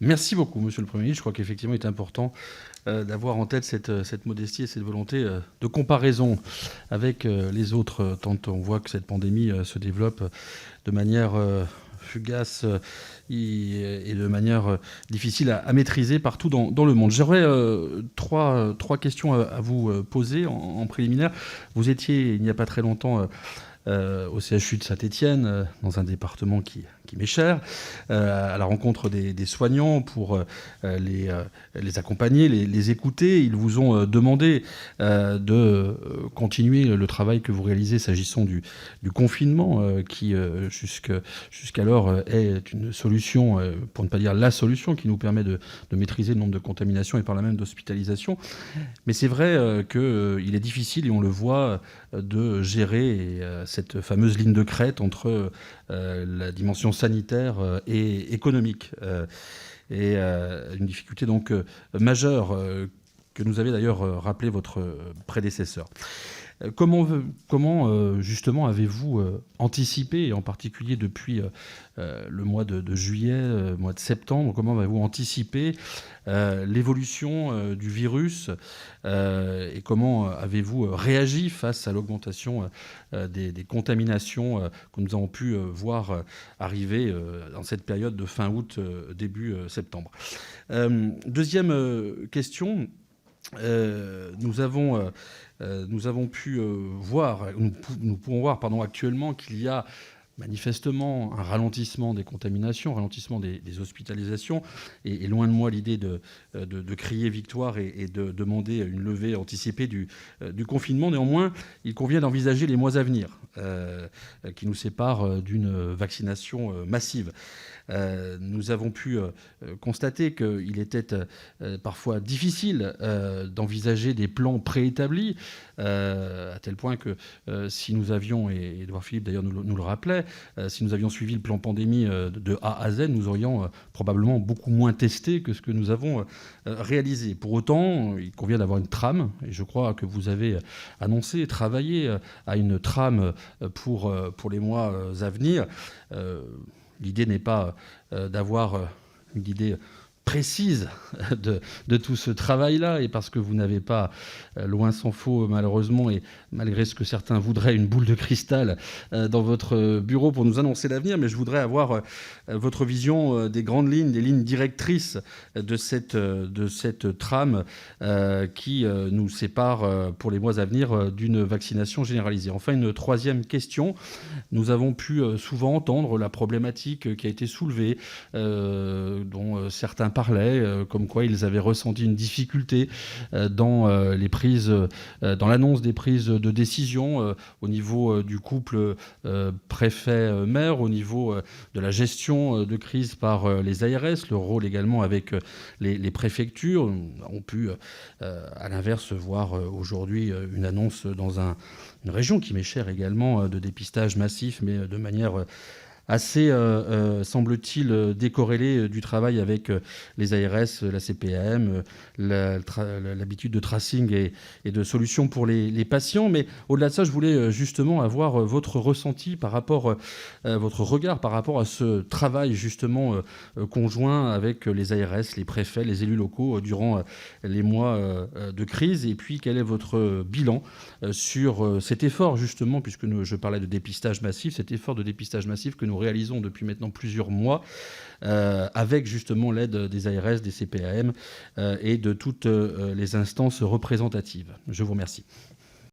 Merci beaucoup, Monsieur le Premier ministre. Je crois qu'effectivement, il est important d'avoir en tête cette modestie et cette volonté de comparaison avec les autres, tant on voit que cette pandémie se développe de manière fugace et de manière difficile à maîtriser partout dans le monde. J'aurais trois questions à vous poser en préliminaire. Vous étiez, il n'y a pas très longtemps, au CHU de Saint-Étienne, dans un département qui m'est cher, à la rencontre des soignants pour les accompagner, les écouter. Ils vous ont demandé de continuer le travail que vous réalisez s'agissant du confinement, qui jusqu'alors est une solution, pour ne pas dire la solution, qui nous permet de maîtriser le nombre de contaminations et par là même d'hospitalisations. Mais c'est vrai qu'il est difficile, et on le voit, de gérer cette fameuse ligne de crête entre la dimension sanitaire et économique. Et une difficulté donc majeure que nous avait d'ailleurs rappelé votre prédécesseur. Comment justement avez-vous anticipé, et en particulier depuis le mois de juillet, mois de septembre, comment avez-vous anticipé l'évolution du virus et comment avez-vous réagi face à l'augmentation des contaminations que nous avons pu voir arriver dans cette période de fin août, début septembre. Deuxième question. Nous avons pu voir, nous pouvons voir actuellement qu'il y a manifestement un ralentissement des contaminations, un ralentissement des hospitalisations. Et loin de moi l'idée de crier victoire et de demander une levée anticipée du confinement. Néanmoins, il convient d'envisager les mois à venir qui nous séparent d'une vaccination massive. Nous avons pu constater qu'il était parfois difficile d'envisager des plans préétablis, à tel point que si nous avions, et Édouard Philippe d'ailleurs nous le rappelait, si nous avions suivi le plan pandémie de A à Z, nous aurions probablement beaucoup moins testé que ce que nous avons réalisé. Pour autant, il convient d'avoir une trame, et je crois que vous avez annoncé et travaillé à une trame pour les mois à venir. L'idée n'est pas d'avoir une idée précise de tout ce travail-là, et parce que vous n'avez pas, loin s'en faut malheureusement, et malgré ce que certains voudraient, une boule de cristal dans votre bureau pour nous annoncer l'avenir, mais je voudrais avoir votre vision des grandes lignes, des lignes directrices de cette trame qui nous sépare pour les mois à venir d'une vaccination généralisée. Enfin, une troisième question. Nous avons pu souvent entendre la problématique qui a été soulevée, dont certains parlaient, comme quoi ils avaient ressenti une difficulté dans l'annonce des prises de décision au niveau du couple préfet-maire, au niveau de la gestion de crise par les ARS, le rôle également avec les préfectures. Nous avons pu, à l'inverse, voir aujourd'hui une annonce dans une région qui m'est chère également, de dépistage massif, mais de manière assez, semble-t-il, décorrélé du travail avec les ARS, la CPAM, l'habitude de tracing et de solutions pour les patients. Mais au-delà de ça, je voulais justement avoir votre ressenti par rapport, votre regard par rapport à ce travail justement conjoint avec les ARS, les préfets, les élus locaux durant les mois de crise. Et puis, quel est votre bilan sur cet effort justement, puisque je parlais de dépistage massif, cet effort de dépistage massif que nous réalisons depuis maintenant plusieurs mois avec justement l'aide des ARS, des CPAM et de toutes les instances représentatives. Je vous remercie.